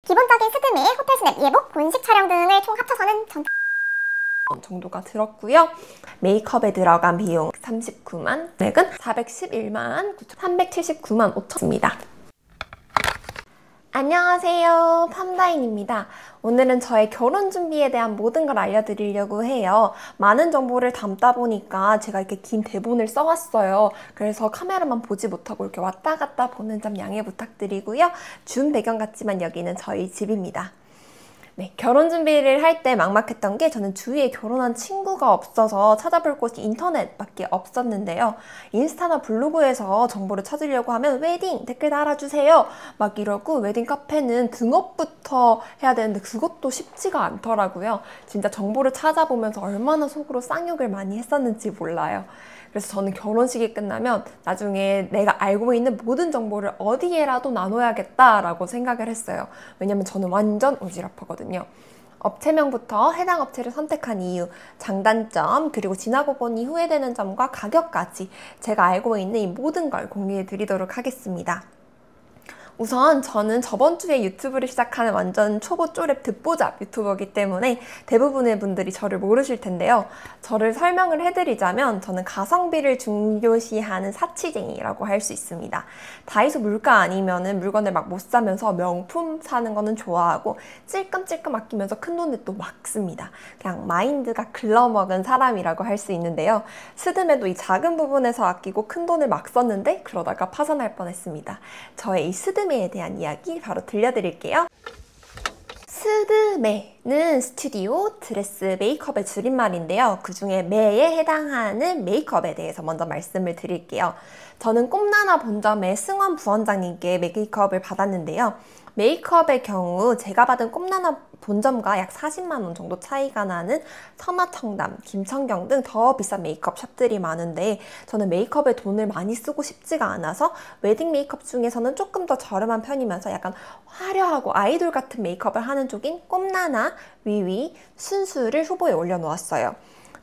기본적인 스드메, 호텔 스냅, 예복, 본식 촬영 등을 총 합쳐서는 정도가 들었고요. 메이크업에 들어간 비용 39만, 금액은 411만 379만 5천입니다. 안녕하세요, 팜다인입니다. 오늘은 저의 결혼 준비에 대한 모든 걸 알려드리려고 해요. 많은 정보를 담다 보니까 제가 이렇게 긴 대본을 써왔어요. 그래서 카메라만 보지 못하고 이렇게 왔다 갔다 보는 점 양해 부탁드리고요. 줌 배경 같지만 여기는 저희 집입니다. 네, 결혼 준비를 할 때 막막했던 게 저는 주위에 결혼한 친구가 없어서 찾아볼 곳이 인터넷밖에 없었는데요. 인스타나 블로그에서 정보를 찾으려고 하면 웨딩 댓글 달아주세요 막 이러고, 웨딩 카페는 등업부터 해야 되는데 그것도 쉽지가 않더라고요. 진짜 정보를 찾아보면서 얼마나 속으로 쌍욕을 많이 했었는지 몰라요. 그래서 저는 결혼식이 끝나면 나중에 내가 알고 있는 모든 정보를 어디에라도 나눠야겠다라고 생각을 했어요. 왜냐면 저는 완전 오지랖하거든요. 업체명부터 해당 업체를 선택한 이유, 장단점, 그리고 지나고 보니 후회되는 점과 가격까지 제가 알고 있는 이 모든 걸 공유해 드리도록 하겠습니다. 우선 저는 저번 주에 유튜브를 시작하는 완전 초보 쪼렙 듣보잡 유튜버이기 때문에 대부분의 분들이 저를 모르실 텐데요. 저를 설명을 해드리자면 저는 가성비를 중요시하는 사치쟁이라고 할 수 있습니다. 다이소 물가 아니면은 물건을 막 못 사면서 명품 사는 거는 좋아하고 찔끔찔끔 아끼면서 큰돈을 또 막 씁니다. 그냥 마인드가 글러먹은 사람이라고 할 수 있는데요. 스드메도 이 작은 부분에서 아끼고 큰돈을 막 썼는데 그러다가 파산할 뻔했습니다. 저의 이 스드메에 대한 이야기 바로 들려드릴게요. 스드메는 스튜디오 드레스 메이크업의 줄임말인데요. 그 중에 메에 해당하는 메이크업에 대해서 먼저 말씀을 드릴게요. 저는 꼼나나 본점의 승원 부원장님께 메이크업을 받았는데요. 메이크업의 경우 제가 받은 꼼나나 본점과 약 40만 원 정도 차이가 나는 선화청담, 김천경 등 더 비싼 메이크업 샵들이 많은데 저는 메이크업에 돈을 많이 쓰고 싶지가 않아서 웨딩 메이크업 중에서는 조금 더 저렴한 편이면서 약간 화려하고 아이돌 같은 메이크업을 하는 쪽인 꼼나나, 위위, 순수를 후보에 올려놓았어요.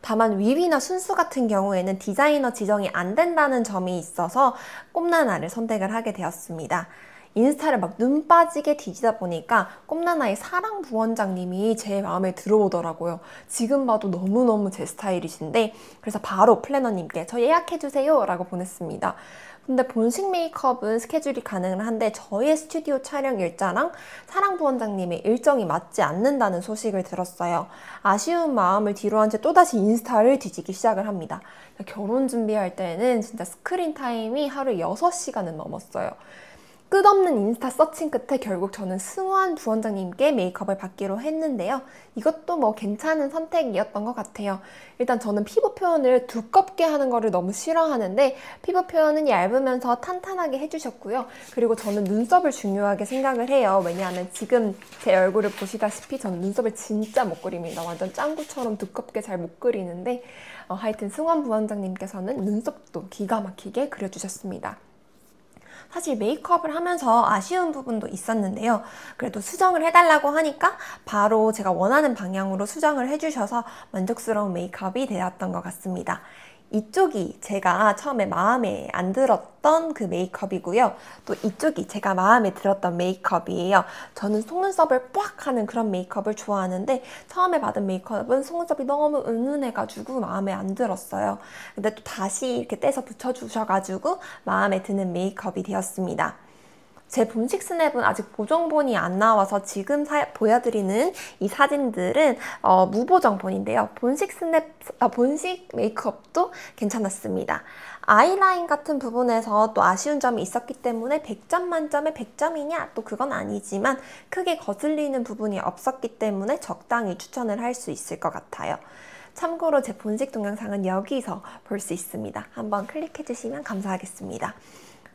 다만 위위나 순수 같은 경우에는 디자이너 지정이 안 된다는 점이 있어서 꼼나나를 선택을 하게 되었습니다. 인스타를 막 눈 빠지게 뒤지다 보니까 꼼나나의 사랑 부원장님이 제 마음에 들어오더라고요. 지금 봐도 너무너무 제 스타일이신데 그래서 바로 플래너님께 저 예약해주세요 라고 보냈습니다. 근데 본식 메이크업은 스케줄이 가능은 한데 저의 스튜디오 촬영 일자랑 사랑 부원장님의 일정이 맞지 않는다는 소식을 들었어요. 아쉬운 마음을 뒤로한 채 또다시 인스타를 뒤지기 시작을 합니다. 결혼 준비할 때는 진짜 스크린 타임이 하루에 6시간은 넘었어요. 끝없는 인스타 서칭 끝에 결국 저는 승원 부원장님께 메이크업을 받기로 했는데요. 이것도 뭐 괜찮은 선택이었던 것 같아요. 일단 저는 피부 표현을 두껍게 하는 거를 너무 싫어하는데 피부 표현은 얇으면서 탄탄하게 해주셨고요. 그리고 저는 눈썹을 중요하게 생각을 해요. 왜냐하면 지금 제 얼굴을 보시다시피 저는 눈썹을 진짜 못 그립니다. 완전 짱구처럼 두껍게 잘 못 그리는데 하여튼 승원 부원장님께서는 눈썹도 기가 막히게 그려주셨습니다. 사실 메이크업을 하면서 아쉬운 부분도 있었는데요. 그래도 수정을 해달라고 하니까 바로 제가 원하는 방향으로 수정을 해주셔서 만족스러운 메이크업이 되었던 것 같습니다. 이쪽이 제가 처음에 마음에 안 들었던 그 메이크업이고요. 또 이쪽이 제가 마음에 들었던 메이크업이에요. 저는 속눈썹을 빡 하는 그런 메이크업을 좋아하는데 처음에 받은 메이크업은 속눈썹이 너무 은은해가지고 마음에 안 들었어요. 근데 또 다시 이렇게 떼서 붙여주셔가지고 마음에 드는 메이크업이 되었습니다. 제 본식 스냅은 아직 보정본이 안 나와서 지금 보여드리는 이 사진들은 무보정본인데요. 본식 메이크업도 괜찮았습니다. 아이라인 같은 부분에서 또 아쉬운 점이 있었기 때문에 100점 만점에 100점이냐? 또 그건 아니지만 크게 거슬리는 부분이 없었기 때문에 적당히 추천을 할 수 있을 것 같아요. 참고로 제 본식 동영상은 여기서 볼 수 있습니다. 한번 클릭해 주시면 감사하겠습니다.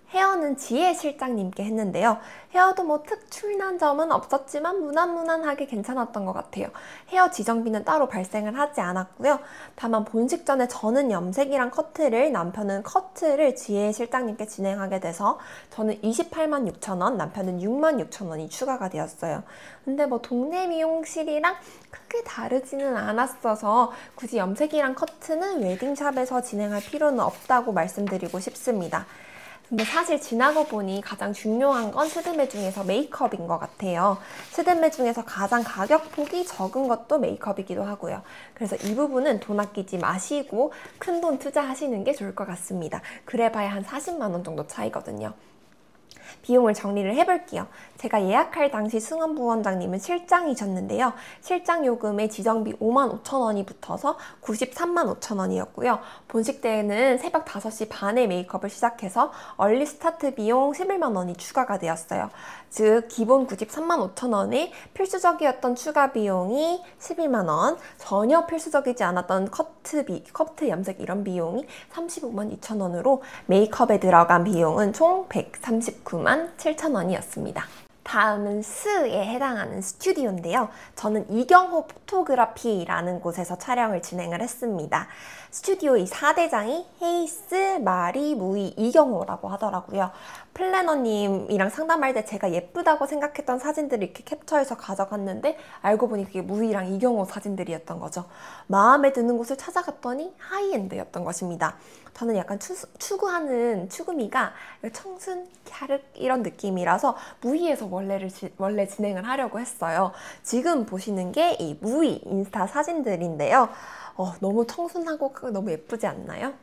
헤어는 지혜 실장님께 했는데요. 헤어도 뭐 특출난 점은 없었지만 무난무난하게 괜찮았던 것 같아요. 헤어 지정비는 따로 발생을 하지 않았고요. 다만 본식 전에 저는 염색이랑 커트를, 남편은 커트를 지혜 실장님께 진행하게 돼서 저는 28만 6천 원, 남편은 6만 6천 원이 추가가 되었어요. 근데 뭐 동네 미용실이랑 크게 다르지는 않았어서 굳이 염색이랑 커트는 웨딩샵에서 진행할 필요는 없다고 말씀드리고 싶습니다. 근데 사실 지나고 보니 가장 중요한 건 스드메 중에서 메이크업인 것 같아요. 스드메 중에서 가장 가격폭이 적은 것도 메이크업이기도 하고요. 그래서 이 부분은 돈 아끼지 마시고 큰 돈 투자하시는 게 좋을 것 같습니다. 그래봐야 한 40만 원 정도 차이거든요. 비용을 정리를 해볼게요. 제가 예약할 당시 승원 부원장님은 실장이셨는데요. 실장 요금에 지정비 55,000원이 붙어서 935,000원이었고요. 본식 때는 새벽 5시 반에 메이크업을 시작해서 얼리 스타트 비용 11만 원이 추가가 되었어요. 즉 기본 93,500원에 필수적이었던 추가 비용이 12만 원, 전혀 필수적이지 않았던 커트 염색 이런 비용이 352,000원으로 메이크업에 들어간 비용은 총 139,700원이었습니다. 다음은 스에 해당하는 스튜디오인데요. 저는 이경호 포토그래피라는 곳에서 촬영을 진행을 했습니다. 스튜디오 이 4대장이 헤이스, 마리, 무이, 이경호라고 하더라고요. 플래너님이랑 상담할 때 제가 예쁘다고 생각했던 사진들을 이렇게 캡처해서 가져갔는데 알고 보니 그게 무이랑 이경호 사진들이었던 거죠. 마음에 드는 곳을 찾아갔더니 하이엔드였던 것입니다. 저는 약간 추구하는 추구미가 청순, 갸륵 이런 느낌이라서 무이에서 원래 진행을 하려고 했어요. 지금 보시는 게 이 무이 인스타 사진들인데요. 너무 청순하고 너무 예쁘지 않나요?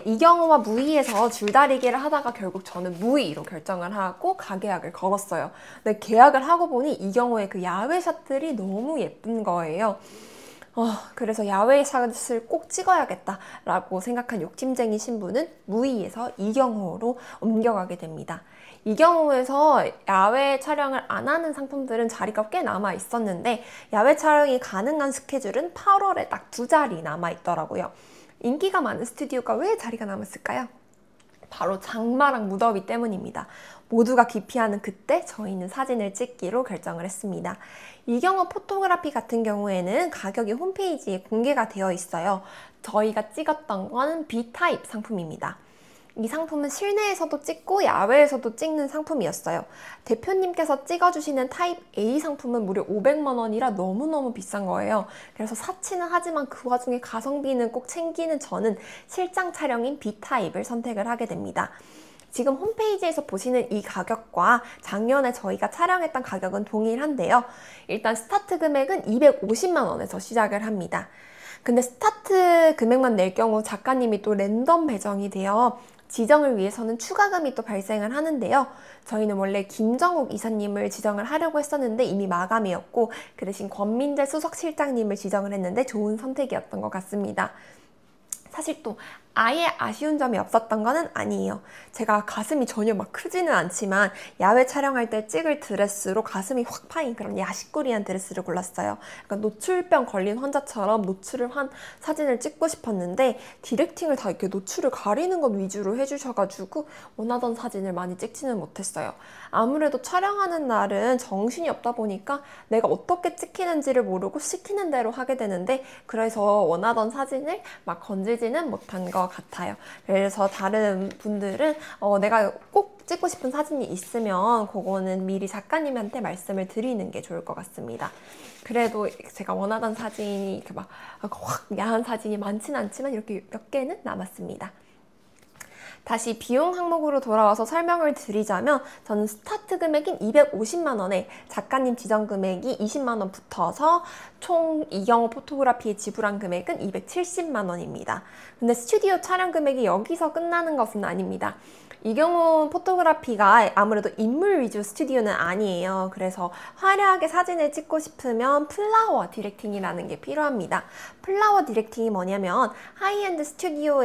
이경호와 무이에서 줄다리기를 하다가 결국 저는 무이로 결정을 하고 가계약을 걸었어요. 근데 계약을 하고 보니 이경호의 그 야외 샷들이 너무 예쁜 거예요. 그래서 야외 샷을 꼭 찍어야겠다라고 생각한 욕심쟁이 신부는 무이에서 이경호로 옮겨가게 됩니다. 이경호에서 야외 촬영을 안 하는 상품들은 자리가 꽤 남아 있었는데 야외 촬영이 가능한 스케줄은 8월에 딱 2자리 남아 있더라고요. 인기가 많은 스튜디오가 왜 자리가 남았을까요? 바로 장마랑 무더위 때문입니다. 모두가 기피하는 그때 저희는 사진을 찍기로 결정을 했습니다. 이경호 포토그래피 같은 경우에는 가격이 홈페이지에 공개가 되어 있어요. 저희가 찍었던 건 B타입 상품입니다. 이 상품은 실내에서도 찍고 야외에서도 찍는 상품이었어요. 대표님께서 찍어주시는 타입 A 상품은 무려 500만 원이라 너무너무 비싼 거예요. 그래서 사치는 하지만 그 와중에 가성비는 꼭 챙기는 저는 실장 촬영인 B타입을 선택을 하게 됩니다. 지금 홈페이지에서 보시는 이 가격과 작년에 저희가 촬영했던 가격은 동일한데요. 일단 스타트 금액은 250만 원에서 시작을 합니다. 근데 스타트 금액만 낼 경우 작가님이 또 랜덤 배정이 되어 지정을 위해서는 추가금이 또 발생을 하는데요. 저희는 원래 김정욱 이사님을 지정을 하려고 했었는데 이미 마감이었고 그 대신 권민재 수석실장님을 지정을 했는데 좋은 선택이었던 것 같습니다. 사실 또 아예 아쉬운 점이 없었던 거는 아니에요. 제가 가슴이 전혀 막 크지는 않지만 야외 촬영할 때 찍을 드레스로 가슴이 확 파인 그런 야식꾸리한 드레스를 골랐어요. 약간 노출병 걸린 환자처럼 노출을 한 사진을 찍고 싶었는데 디렉팅을 다 이렇게 노출을 가리는 것 위주로 해주셔가지고 원하던 사진을 많이 찍지는 못했어요. 아무래도 촬영하는 날은 정신이 없다 보니까 내가 어떻게 찍히는지를 모르고 시키는 대로 하게 되는데 그래서 원하던 사진을 막 건지지는 못한 것 같아요. 그래서 다른 분들은 내가 꼭 찍고 싶은 사진이 있으면 그거는 미리 작가님한테 말씀을 드리는 게 좋을 것 같습니다. 그래도 제가 원하던 사진이 이렇게 막 확 야한 사진이 많지는 않지만 이렇게 몇 개는 남았습니다. 다시 비용 항목으로 돌아와서 설명을 드리자면 저는 스타트 금액인 250만 원에 작가님 지정 금액이 20만 원 붙어서 총 이경호 포토그래피에 지불한 금액은 270만 원입니다. 근데 스튜디오 촬영 금액이 여기서 끝나는 것은 아닙니다. 이경호 포토그래피가 아무래도 인물 위주 스튜디오는 아니에요. 그래서 화려하게 사진을 찍고 싶으면 플라워 디렉팅이라는 게 필요합니다. 플라워 디렉팅이 뭐냐면 하이엔드 스튜디오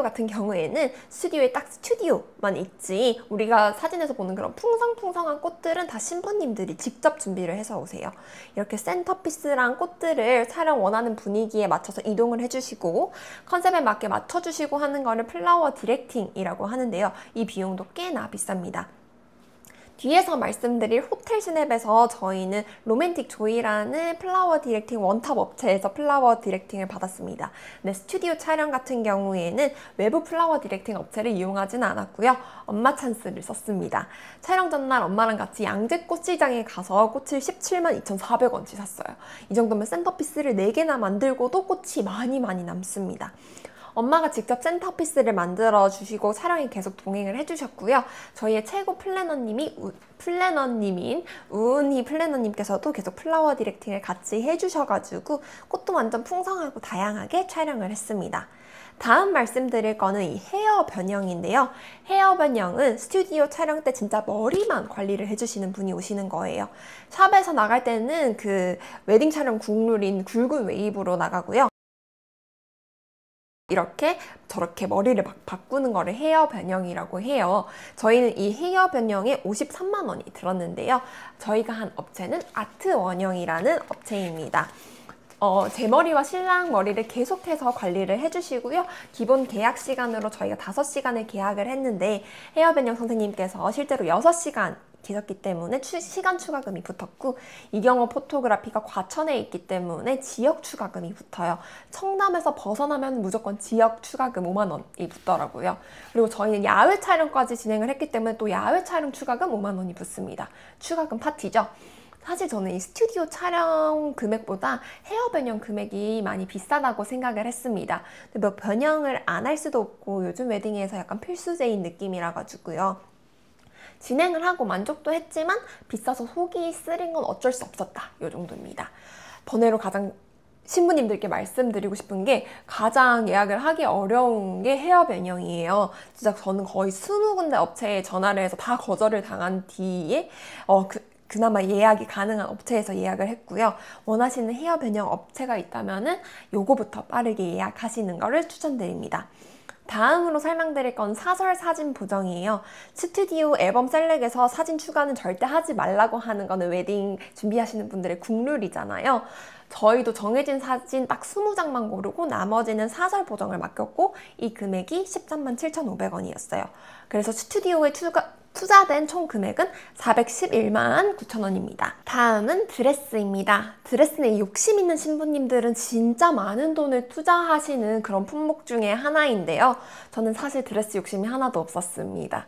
같은 경우에는 스튜디오에 딱 스튜디오만 있지 우리가 사진에서 보는 그런 풍성풍성한 꽃들은 다 신부님들이 직접 준비를 해서 오세요. 이렇게 센터피스랑 꽃들을 촬영 원하는 분위기에 맞춰서 이동을 해주시고 컨셉에 맞게 맞춰주시고 하는 거를 플라워 디렉팅 이라고 하는데요. 이 비용도 꽤나 비쌉니다. 뒤에서 말씀드릴 호텔 스냅에서 저희는 로맨틱 조이라는 플라워 디렉팅 원탑 업체에서 플라워 디렉팅을 받았습니다. 근데 스튜디오 촬영 같은 경우에는 외부 플라워 디렉팅 업체를 이용하지는 않았고요. 엄마 찬스를 썼습니다. 촬영 전날 엄마랑 같이 양재 꽃시장에 가서 꽃을 17만 2,400원치 샀어요. 이 정도면 센터피스를 4개나 만들고도 꽃이 많이 남습니다. 엄마가 직접 센터피스를 만들어 주시고 촬영에 계속 동행을 해주셨고요. 저희의 최고 플래너님인 우은희 플래너님께서도 계속 플라워 디렉팅을 같이 해주셔가지고 꽃도 완전 풍성하고 다양하게 촬영을 했습니다. 다음 말씀드릴 거는 이 헤어 변형인데요. 헤어 변형은 스튜디오 촬영 때 진짜 머리만 관리를 해주시는 분이 오시는 거예요. 샵에서 나갈 때는 그 웨딩 촬영 국룰인 굵은 웨이브로 나가고요. 이렇게 저렇게 머리를 막 바꾸는 거를 헤어 변형이라고 해요. 저희는 이 헤어 변형에 53만 원이 들었는데요. 저희가 한 업체는 아트원형이라는 업체입니다. 제 머리와 신랑 머리를 계속해서 관리를 해주시고요. 기본 계약 시간으로 저희가 5시간을 계약을 했는데 헤어 변형 선생님께서 실제로 6시간 계셨기 때문에 시간 추가금이 붙었고, 이경호 포토그래피가 과천에 있기 때문에 지역 추가금이 붙어요. 청담에서 벗어나면 무조건 지역 추가금 5만 원이 붙더라고요. 그리고 저희는 야외 촬영까지 진행을 했기 때문에 또 야외 촬영 추가금 5만 원이 붙습니다. 추가금 파티죠. 사실 저는 이 스튜디오 촬영 금액보다 헤어 변형 금액이 많이 비싸다고 생각을 했습니다. 근데 뭐 변형을 안 할 수도 없고 요즘 웨딩에서 약간 필수제인 느낌이라 가지고요. 진행을 하고 만족도 했지만 비싸서 속이 쓰린 건 어쩔 수 없었다. 이 정도입니다. 번외로 가장 신부님들께 말씀드리고 싶은 게, 가장 예약을 하기 어려운 게 헤어 변형이에요. 진짜 저는 거의 20군데 업체에 전화를 해서 다 거절을 당한 뒤에 그나마 예약이 가능한 업체에서 예약을 했고요. 원하시는 헤어 변형 업체가 있다면은 요거부터 빠르게 예약하시는 거를 추천드립니다. 다음으로 설명드릴 건 사설 사진 보정이에요. 스튜디오 앨범 셀렉에서 사진 추가는 절대 하지 말라고 하는 거는 웨딩 준비하시는 분들의 국룰이잖아요. 저희도 정해진 사진 딱 20장만 고르고 나머지는 사설 보정을 맡겼고, 이 금액이 13만 7,500원이었어요. 그래서 스튜디오에 투자된 총 금액은 411만 9천 원입니다. 다음은 드레스입니다. 드레스는 욕심 있는 신부님들은 진짜 많은 돈을 투자하시는 그런 품목 중에 하나인데요. 저는 사실 드레스 욕심이 하나도 없었습니다.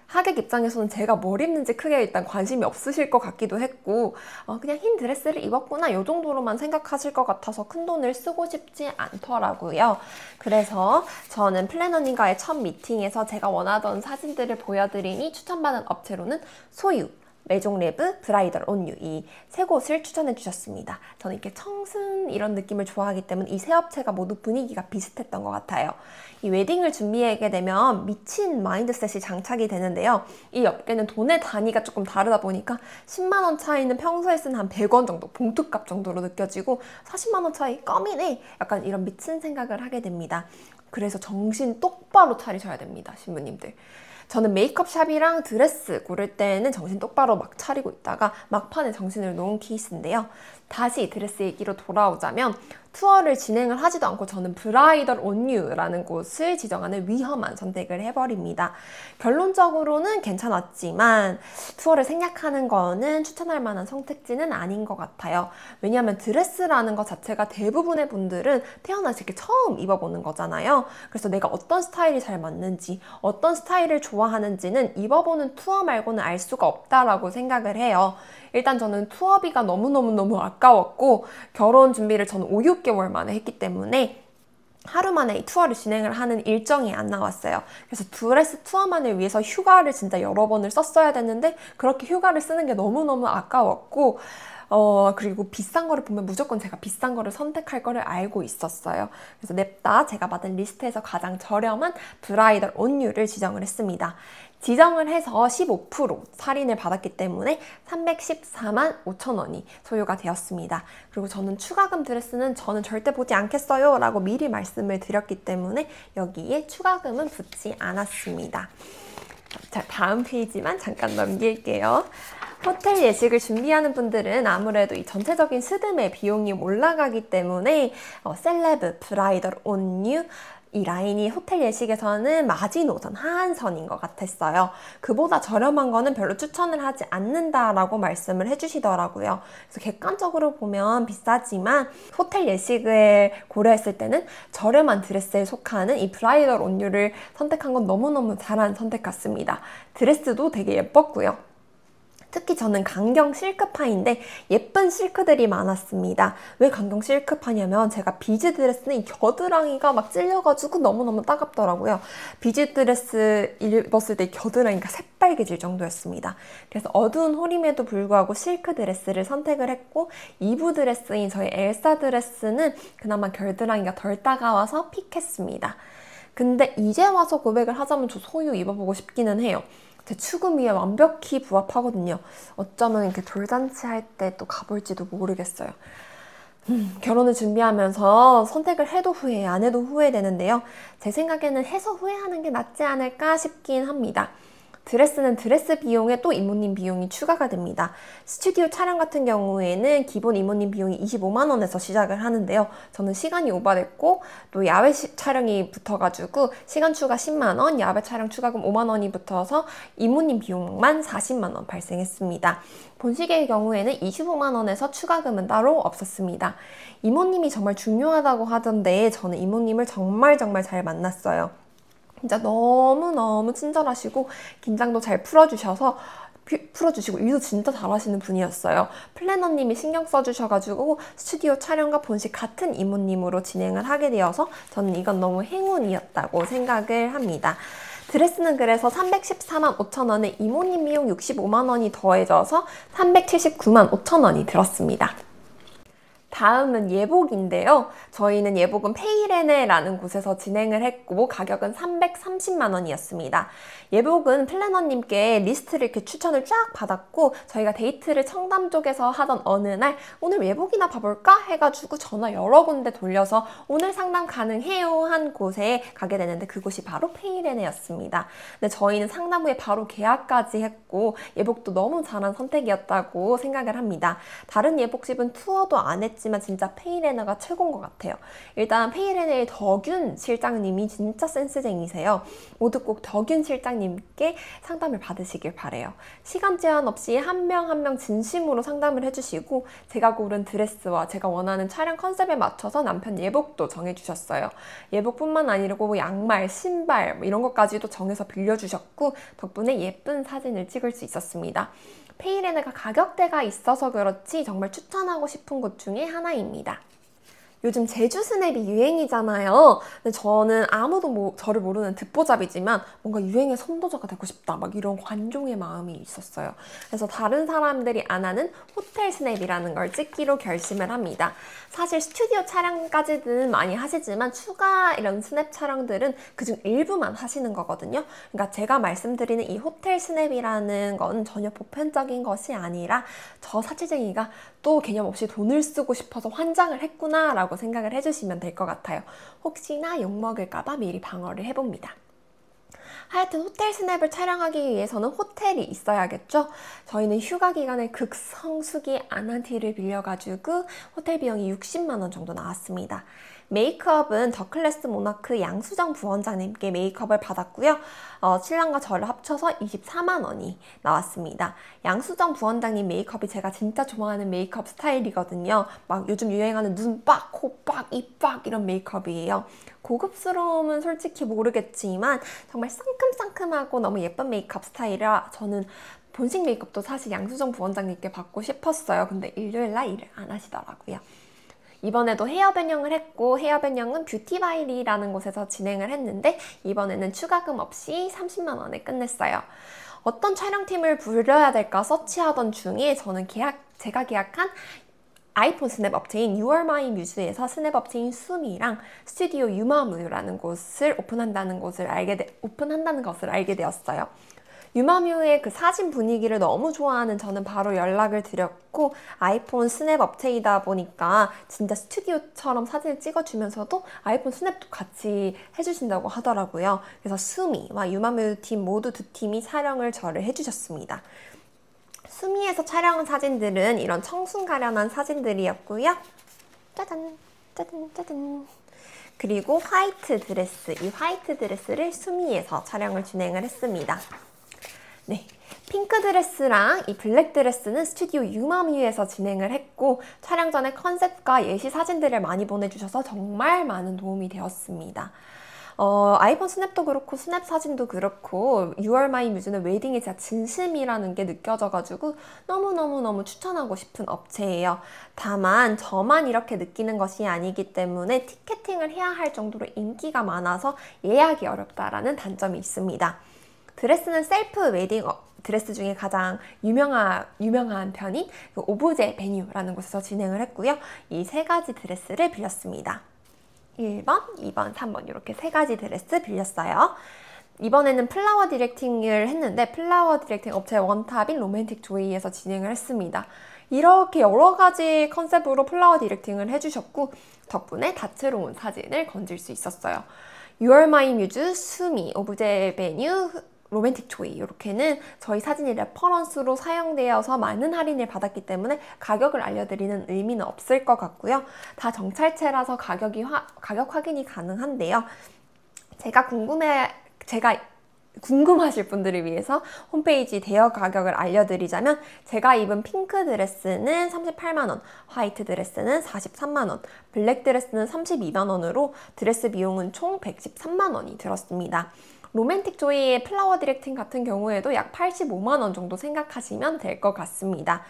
하객 입장에서는 제가 뭘 입는지 크게 일단 관심이 없으실 것 같기도 했고, 그냥 흰 드레스를 입었구나 이 정도로만 생각하실 것 같아서 큰 돈을 쓰고 싶지 않더라고요. 그래서 저는 플래너님과의 첫 미팅에서 제가 원하던 사진들을 보여드리니 추천받은 업체로는 소유, 메종레브, 브라이덜 온유, 이 세 곳을 추천해 주셨습니다. 저는 이렇게 청순 이런 느낌을 좋아하기 때문에 이 세 업체가 모두 분위기가 비슷했던 것 같아요. 이 웨딩을 준비하게 되면 미친 마인드셋이 장착이 되는데요. 이 업계는 돈의 단위가 조금 다르다 보니까 10만 원 차이는 평소에 쓰는 한 100원 정도, 봉투값 정도로 느껴지고 40만 원 차이 껌이네? 약간 이런 미친 생각을 하게 됩니다. 그래서 정신 똑바로 차리셔야 됩니다, 신부님들. 저는 메이크업샵이랑 드레스 고를 때는 정신 똑바로 막 차리고 있다가 막판에 정신을 놓은 케이스인데요. 다시 드레스 얘기로 돌아오자면, 투어를 진행을 하지도 않고 저는 브라이덜 온유라는 곳을 지정하는 위험한 선택을 해버립니다. 결론적으로는 괜찮았지만 투어를 생략하는 거는 추천할 만한 선택지는 아닌 것 같아요. 왜냐하면 드레스라는 것 자체가 대부분의 분들은 태어나서 이렇게 처음 입어보는 거잖아요. 그래서 내가 어떤 스타일이 잘 맞는지, 어떤 스타일을 좋아하는지는 입어보는 투어 말고는 알 수가 없다라고 생각을 해요. 일단 저는 투어비가 너무너무 아까웠고, 결혼 준비를 저는 5, 6개월 만에 했기 때문에 하루 만에 이 투어를 진행을 하는 일정이 안 나왔어요. 그래서 드레스 투어만을 위해서 휴가를 진짜 여러 번을 썼어야 됐는데, 그렇게 휴가를 쓰는 게 너무너무 아까웠고, 그리고 비싼 거를 보면 무조건 제가 비싼 거를 선택할 거를 알고 있었어요. 그래서 냅다 제가 받은 리스트에서 가장 저렴한 브라이덜 온유를 지정을 했습니다. 지정을 해서 15% 할인을 받았기 때문에 314만 5천 원이 소요가 되었습니다. 그리고 저는 추가금 드레스는 저는 절대 보지 않겠어요 라고 미리 말씀을 드렸기 때문에 여기에 추가금은 붙지 않았습니다. 자, 다음 페이지만 잠깐 넘길게요. 호텔 예식을 준비하는 분들은 아무래도 이 전체적인 스드메 비용이 올라가기 때문에 셀레브, 브라이덜 온유, 이 라인이 호텔 예식에서는 마지노선, 하한선인 것 같았어요. 그보다 저렴한 거는 별로 추천을 하지 않는다라고 말씀을 해주시더라고요. 그래서 객관적으로 보면 비싸지만 호텔 예식을 고려했을 때는 저렴한 드레스에 속하는 이 브라이덜 온유를 선택한 건 너무너무 잘한 선택 같습니다. 드레스도 되게 예뻤고요. 특히 저는 강경 실크파인데 예쁜 실크들이 많았습니다. 왜 강경 실크파냐면 제가 비즈 드레스는 이 겨드랑이가 막 찔려가지고 너무너무 따갑더라고요. 비즈 드레스 입었을 때 겨드랑이가 새빨개질 정도였습니다. 그래서 어두운 호림에도 불구하고 실크 드레스를 선택을 했고, 2부 드레스인 저희 엘사 드레스는 그나마 겨드랑이가 덜 따가워서 픽했습니다. 근데 이제 와서 고백을 하자면 저 소유 입어보고 싶기는 해요. 제 추구미에 완벽히 부합하거든요. 어쩌면 이렇게 돌잔치 할 때 또 가볼지도 모르겠어요. 결혼을 준비하면서 선택을 해도 후회, 안 해도 후회되는데요. 제 생각에는 해서 후회하는 게 낫지 않을까 싶긴 합니다. 드레스는 드레스 비용에 또 이모님 비용이 추가가 됩니다. 스튜디오 촬영 같은 경우에는 기본 이모님 비용이 25만 원에서 시작을 하는데요. 저는 시간이 오버됐고 또 야외 촬영이 붙어가지고 시간 추가 10만 원, 야외 촬영 추가금 5만 원이 붙어서 이모님 비용만 40만 원 발생했습니다. 본식의 경우에는 25만 원에서 추가금은 따로 없었습니다. 이모님이 정말 중요하다고 하던데 저는 이모님을 정말 잘 만났어요. 진짜 너무너무 친절하시고 긴장도 잘 풀어주시고 일도 진짜 잘하시는 분이었어요. 플래너님이 신경 써주셔가지고 스튜디오 촬영과 본식 같은 이모님으로 진행을 하게 되어서 저는 이건 너무 행운이었다고 생각을 합니다. 드레스는 그래서 314만 5천 원에 이모님 비용 65만 원이 더해져서 379만 5천 원이 들었습니다. 다음은 예복인데요. 저희는 예복은 페이레네라는 곳에서 진행을 했고 가격은 330만 원이었습니다. 예복은 플래너님께 리스트를 이렇게 추천을 쫙 받았고 저희가 데이트를 청담 쪽에서 하던 어느 날 오늘 예복이나 봐볼까? 해가지고 전화 여러 군데 돌려서 오늘 상담 가능해요 한 곳에 가게 되는데 그곳이 바로 페이레네였습니다. 근데 저희는 상담 후에 바로 계약까지 했고 예복도 너무 잘한 선택이었다고 생각을 합니다. 다른 예복집은 투어도 안 했지만 진짜 페이레네가 최고인 것 같아요. 일단 페이레네의 덕윤 실장님이 진짜 센스쟁이세요. 모두 꼭 덕윤 실장님께 상담을 받으시길 바래요. 시간 제한 없이 한 명 한 명 진심으로 상담을 해주시고 제가 고른 드레스와 제가 원하는 촬영 컨셉에 맞춰서 남편 예복도 정해주셨어요. 예복뿐만 아니고 양말, 신발 이런 것까지도 정해서 빌려주셨고 덕분에 예쁜 사진을 찍을 수 있었습니다. 페이레네가 가격대가 있어서 그렇지 정말 추천하고 싶은 곳 중에 하나입니다. 요즘 제주 스냅이 유행이잖아요. 근데 저는 아무도 저를 모르는 듣보잡이지만 뭔가 유행의 선도자가 되고 싶다. 막 이런 관종의 마음이 있었어요. 그래서 다른 사람들이 안 하는 호텔 스냅이라는 걸 찍기로 결심을 합니다. 사실 스튜디오 촬영까지는 많이 하시지만 추가 이런 스냅 촬영들은 그중 일부만 하시는 거거든요. 그러니까 제가 말씀드리는 이 호텔 스냅이라는 건 전혀 보편적인 것이 아니라 저 사치쟁이가 또 개념 없이 돈을 쓰고 싶어서 환장을 했구나 라고 생각을 해주시면 될 것 같아요. 혹시나 욕먹을까봐 미리 방어를 해봅니다. 하여튼 호텔 스냅을 촬영하기 위해서는 호텔이 있어야겠죠? 저희는 휴가 기간에 극성수기 아나티를 빌려가지고 호텔 비용이 60만 원 정도 나왔습니다. 메이크업은 더클래스 모나크 양수정 부원장님께 메이크업을 받았고요. 신랑과 저를 합쳐서 24만 원이 나왔습니다. 양수정 부원장님 메이크업이 제가 진짜 좋아하는 메이크업 스타일이거든요. 막 요즘 유행하는 눈빡, 코빡, 입빡 이런 메이크업이에요. 고급스러움은 솔직히 모르겠지만 정말 상큼상큼하고 너무 예쁜 메이크업 스타일이라 저는 본식 메이크업도 사실 양수정 부원장님께 받고 싶었어요. 근데 일요일날 일을 안 하시더라고요. 이번에도 헤어 변형을 했고 헤어 변형은 뷰티바이리라는 곳에서 진행을 했는데 이번에는 추가금 없이 30만 원에 끝냈어요. 어떤 촬영팀을 불러야 될까 서치하던 중에 저는 제가 계약한 아이폰 스냅 업체인 You Are My Muse에서 스냅 업체인 수미랑 스튜디오 유마무라는 곳을 오픈한다는 것을 알게 되었어요. 유마뮤의 그 사진 분위기를 너무 좋아하는 저는 바로 연락을 드렸고 아이폰 스냅 업체이다 보니까 진짜 스튜디오처럼 사진을 찍어주면서도 아이폰 스냅도 같이 해주신다고 하더라고요. 그래서 수미와 유마뮤 팀 모두 두 팀이 촬영을 저를 해주셨습니다. 수미에서 촬영한 사진들은 이런 청순 가련한 사진들이었고요. 짜잔 짜잔 짜잔. 그리고 화이트 드레스, 이 화이트 드레스를 수미에서 촬영을 진행을 했습니다. 네, 핑크 드레스랑 이 블랙 드레스는 스튜디오 유마뮤에서 진행을 했고 촬영 전에 컨셉과 예시 사진들을 많이 보내주셔서 정말 많은 도움이 되었습니다. 아이폰 스냅도 그렇고 스냅 사진도 그렇고 You Are My Muse는 웨딩이 진짜 진심이라는 게 느껴져가지고 너무너무너무 추천하고 싶은 업체예요. 다만 저만 이렇게 느끼는 것이 아니기 때문에 티켓팅을 해야 할 정도로 인기가 많아서 예약이 어렵다라는 단점이 있습니다. 드레스는 셀프 웨딩 드레스 중에 가장 유명한 편인 오브제 베뉴라는 곳에서 진행을 했고요. 이 세 가지 드레스를 빌렸습니다. 1번, 2번, 3번 이렇게 세 가지 드레스 빌렸어요. 이번에는 플라워 디렉팅을 했는데 플라워 디렉팅 업체 원탑인 로맨틱 조이에서 진행을 했습니다. 이렇게 여러 가지 컨셉으로 플라워 디렉팅을 해주셨고 덕분에 다채로운 사진을 건질 수 있었어요. You Are My Muse, 수미, 오브제 베뉴, 로맨틱 조이 이렇게는 저희 사진이 레퍼런스로 사용되어서 많은 할인을 받았기 때문에 가격을 알려드리는 의미는 없을 것 같고요. 다 정찰체라서 가격 확인이 가능한데요. 제가 궁금하실 분들을 위해서 홈페이지 대여 가격을 알려드리자면 제가 입은 핑크 드레스는 38만원, 화이트 드레스는 43만원, 블랙 드레스는 32만원으로 드레스 비용은 총 113만원이 들었습니다. 로맨틱 조이의 플라워 디렉팅 같은 경우에도 약 85만원 정도 생각하시면 될 것 같습니다.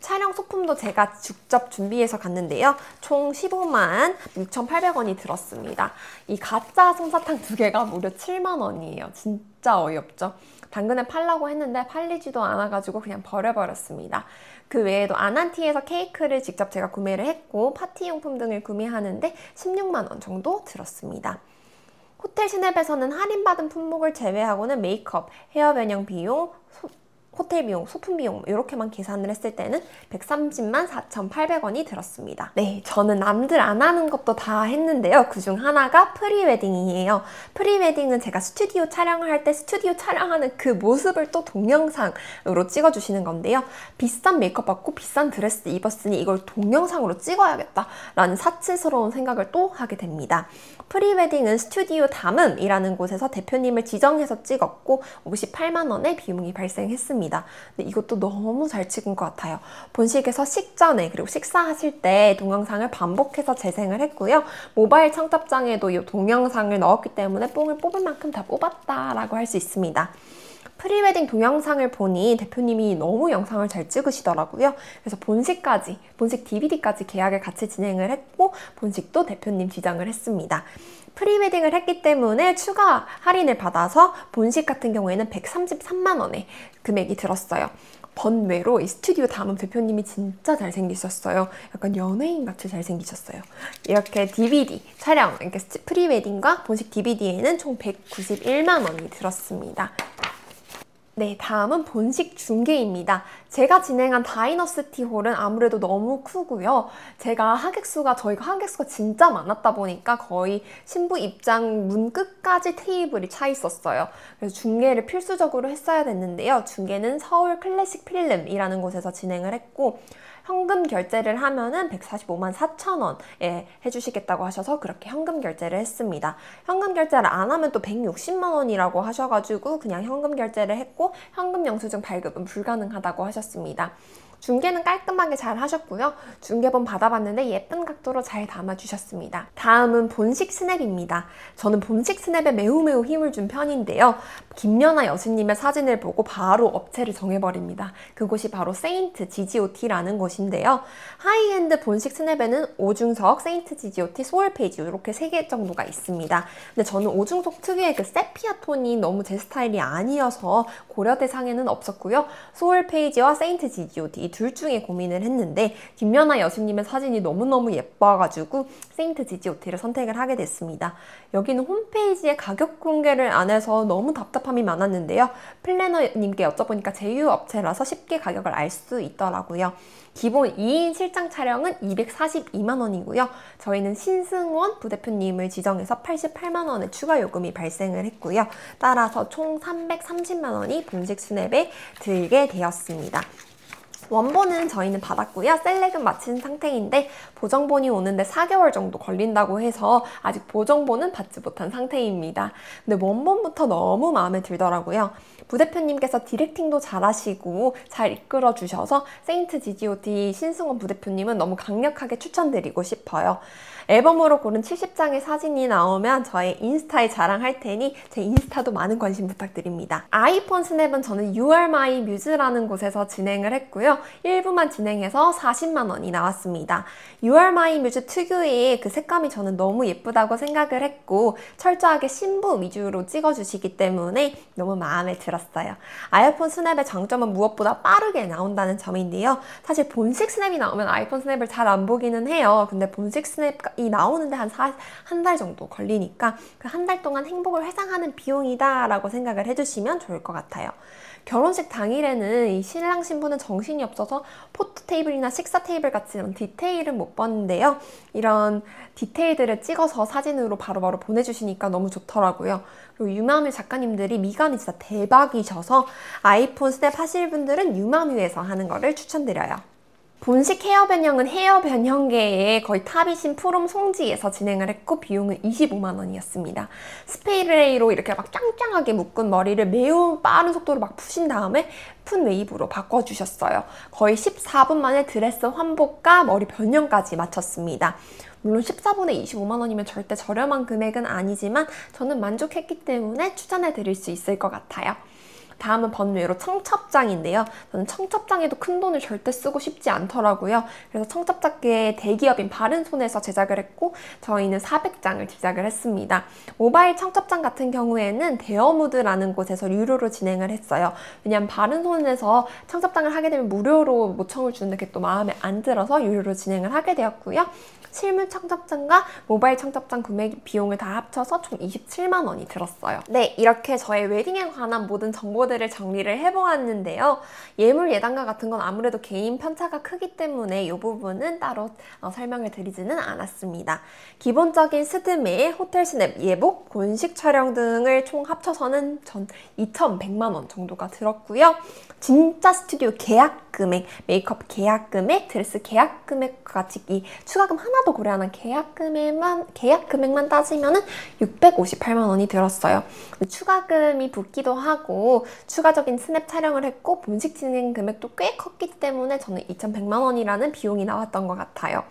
촬영 소품도 제가 직접 준비해서 갔는데요. 총 15만 6,800원이 들었습니다. 이 가짜 솜사탕 2개가 무려 7만원이에요. 진짜 어이없죠? 당근에 팔라고 했는데 팔리지도 않아가지고 그냥 버려버렸습니다. 그 외에도 아난티에서 케이크를 직접 제가 구매를 했고 파티용품 등을 구매하는데 16만원 정도 들었습니다. 호텔 스냅에서는 할인받은 품목을 제외하고는 메이크업, 헤어 변형 비용, 호텔 비용, 소품 비용 이렇게만 계산을 했을 때는 130만 4,800원이 들었습니다. 네, 저는 남들 안 하는 것도 다 했는데요. 그중 하나가 프리웨딩이에요. 프리웨딩은 제가 스튜디오 촬영을 할 때 스튜디오 촬영하는 그 모습을 또 동영상으로 찍어주시는 건데요. 비싼 메이크업 받고 비싼 드레스 입었으니 이걸 동영상으로 찍어야겠다라는 사치스러운 생각을 또 하게 됩니다. 프리웨딩은 스튜디오 담음이라는 곳에서 대표님을 지정해서 찍었고 58만 원의 비용이 발생했습니다. 근데 이것도 너무 잘 찍은 것 같아요. 본식에서 식전에 그리고 식사하실 때 동영상을 반복해서 재생을 했고요. 모바일 청첩장에도 이 동영상을 넣었기 때문에 뽕을 뽑을 만큼 다 뽑았다라고 할 수 있습니다. 프리웨딩 동영상을 보니 대표님이 너무 영상을 잘 찍으시더라고요. 그래서 본식 DVD까지 계약을 같이 진행을 했고 본식도 대표님 지정을 했습니다. 프리웨딩을 했기 때문에 추가 할인을 받아서 본식 같은 경우에는 133만 원의 금액이 들었어요. 번외로 이 스튜디오 담음 대표님이 진짜 잘생기셨어요. 약간 연예인같이 잘생기셨어요. 이렇게 DVD 촬영, 그러니까 프리웨딩과 본식 DVD에는 총 191만 원이 들었습니다. 네, 다음은 본식 중계입니다. 제가 진행한 다이너스티 홀은 아무래도 너무 크고요. 저희가 하객수가 진짜 많았다 보니까 거의 신부 입장 문 끝까지 테이블이 차 있었어요. 그래서 중계를 필수적으로 했어야 됐는데요. 중계는 서울 클래식 필름이라는 곳에서 진행을 했고 현금 결제를 하면은 145만 4천 원에 해주시겠다고 하셔서 그렇게 현금 결제를 했습니다. 현금 결제를 안 하면 또 160만 원이라고 하셔가지고 그냥 현금 결제를 했고 현금 영수증 발급은 불가능하다고 하셨습니다. 중계는 깔끔하게 잘 하셨고요. 중계본 받아봤는데 예쁜 각도로 잘 담아주셨습니다. 다음은 본식 스냅입니다. 저는 본식 스냅에 매우 힘을 준 편인데요. 김연아 여신님의 사진을 보고 바로 업체를 정해버립니다. 그곳이 바로 세인트 GGOT라는 곳인데요. 하이엔드 본식 스냅에는 오중석, 세인트 GGOT, 소울페이지 이렇게 3개 정도가 있습니다. 근데 저는 오중석 특유의 그 세피아 톤이 너무 제 스타일이 아니어서 고려대상에는 없었고요. 소울페이지와 세인트 GGOT 이 둘 중에 고민을 했는데 김연아 여신님의 사진이 너무너무 예뻐가지고 세인트 GGOT를 선택을 하게 됐습니다. 여기는 홈페이지에 가격 공개를 안 해서 너무 답답함이 많았는데요. 플래너님께 여쭤보니까 제휴업체라서 쉽게 가격을 알 수 있더라고요. 기본 2인 실장 촬영은 242만 원이고요. 저희는 신승원 부대표님을 지정해서 88만 원의 추가 요금이 발생을 했고요. 따라서 총 330만 원이 본식 스냅에 들게 되었습니다. 원본은 저희는 받았고요. 셀렉은 마친 상태인데 보정본이 오는데 4개월 정도 걸린다고 해서 아직 보정본은 받지 못한 상태입니다. 근데 원본부터 너무 마음에 들더라고요. 부대표님께서 디렉팅도 잘하시고 잘 이끌어 주셔서 세인트 GGOT 신승원 부대표님은 너무 강력하게 추천드리고 싶어요. 앨범으로 고른 70장의 사진이 나오면 저의 인스타에 자랑할 테니 제 인스타도 많은 관심 부탁드립니다. 아이폰 스냅은 저는 You Are My Muse라는 곳에서 진행을 했고요. 1부만 진행해서 40만 원이 나왔습니다. You Are My Muse 특유의 그 색감이 저는 너무 예쁘다고 생각을 했고 철저하게 신부 위주로 찍어주시기 때문에 너무 마음에 들었어요. 아이폰 스냅의 장점은 무엇보다 빠르게 나온다는 점인데요. 사실 본식 스냅이 나오면 아이폰 스냅을 잘 안 보기는 해요. 근데 본식 스냅이 나오는데 한 달 정도 걸리니까 그 한 달 동안 행복을 회상하는 비용이다 라고 생각을 해주시면 좋을 것 같아요. 결혼식 당일에는 이 신랑 신부는 정신이 없어서 포토 테이블이나 식사 테이블 같이 이런 디테일은 못 봤는데요. 이런 디테일들을 찍어서 사진으로 바로바로 보내주시니까 너무 좋더라고요. 그리고 유마뮤 작가님들이 미간이 진짜 대박이셔서 아이폰 스냅 하실 분들은 유마뮤에서 하는 거를 추천드려요. 본식 헤어 변형은 헤어 변형계의 거의 탑이신 프롬 송지에서 진행을 했고 비용은 25만 원이었습니다. 스페이레이로 이렇게 막 짱짱하게 묶은 머리를 매우 빠른 속도로 막 푸신 다음에 푼 웨이브로 바꿔주셨어요. 거의 14분 만에 드레스 환복과 머리 변형까지 마쳤습니다. 물론 14분에 25만 원이면 절대 저렴한 금액은 아니지만 저는 만족했기 때문에 추천해 드릴 수 있을 것 같아요. 다음은 번외로 청첩장인데요. 저는 청첩장에도 큰 돈을 절대 쓰고 싶지 않더라고요. 그래서 청첩장계 대기업인 바른손에서 제작을 했고 저희는 400장을 제작을 했습니다. 모바일 청첩장 같은 경우에는 데어무드라는 곳에서 유료로 진행을 했어요. 왜냐하면 바른손에서 청첩장을 하게 되면 무료로 모청을 주는데 그게 또 마음에 안 들어서 유료로 진행을 하게 되었고요. 실물 청첩장과 모바일 청첩장 구매 비용을 다 합쳐서 총 27만 원이 들었어요. 네, 이렇게 저의 웨딩에 관한 모든 정보들을 정리를 해보았는데요. 예물 예단가 같은 건 아무래도 개인 편차가 크기 때문에 이 부분은 따로 설명을 드리지는 않았습니다. 기본적인 스드메, 호텔 스냅, 예복, 본식 촬영 등을 총 합쳐서는 전 2,100만 원 정도가 들었고요. 진짜 스튜디오 계약 금액, 메이크업 계약 금액, 드레스 계약 금액과 같이 이 추가금 하나도 고려 안 한 계약 금액만 따지면은 658만 원이 들었어요. 추가금이 붙기도 하고 추가적인 스냅 촬영을 했고 본식 진행 금액도 꽤 컸기 때문에 저는 2,100만 원이라는 비용이 나왔던 것 같아요.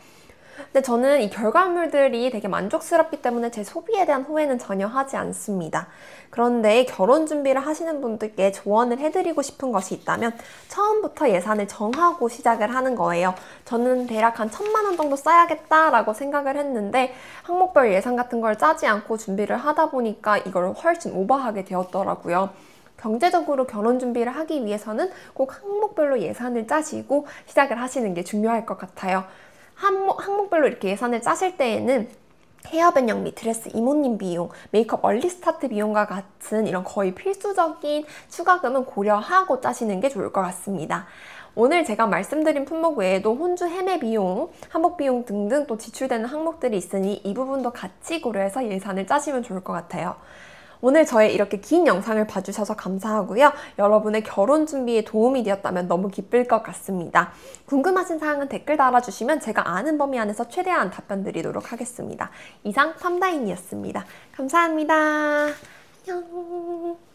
근데 저는 이 결과물들이 되게 만족스럽기 때문에 제 소비에 대한 후회는 전혀 하지 않습니다. 그런데 결혼 준비를 하시는 분들께 조언을 해드리고 싶은 것이 있다면 처음부터 예산을 정하고 시작을 하는 거예요. 저는 대략 한 1,000만 원 정도 써야겠다라고 생각을 했는데 항목별 예산 같은 걸 짜지 않고 준비를 하다 보니까 이걸 훨씬 오버하게 되었더라고요. 경제적으로 결혼 준비를 하기 위해서는 꼭 항목별로 예산을 짜시고 시작을 하시는 게 중요할 것 같아요. 항목별로 이렇게 예산을 짜실 때에는 헤어 변형 및 드레스 이모님 비용, 메이크업 얼리 스타트 비용과 같은 이런 거의 필수적인 추가금은 고려하고 짜시는 게 좋을 것 같습니다. 오늘 제가 말씀드린 품목 외에도 혼주 헤매 비용, 한복 비용 등등 또 지출되는 항목들이 있으니 이 부분도 같이 고려해서 예산을 짜시면 좋을 것 같아요. 오늘 저의 이렇게 긴 영상을 봐주셔서 감사하고요. 여러분의 결혼 준비에 도움이 되었다면 너무 기쁠 것 같습니다. 궁금하신 사항은 댓글 달아주시면 제가 아는 범위 안에서 최대한 답변 드리도록 하겠습니다. 이상 팜다인이었습니다. 감사합니다. 안녕.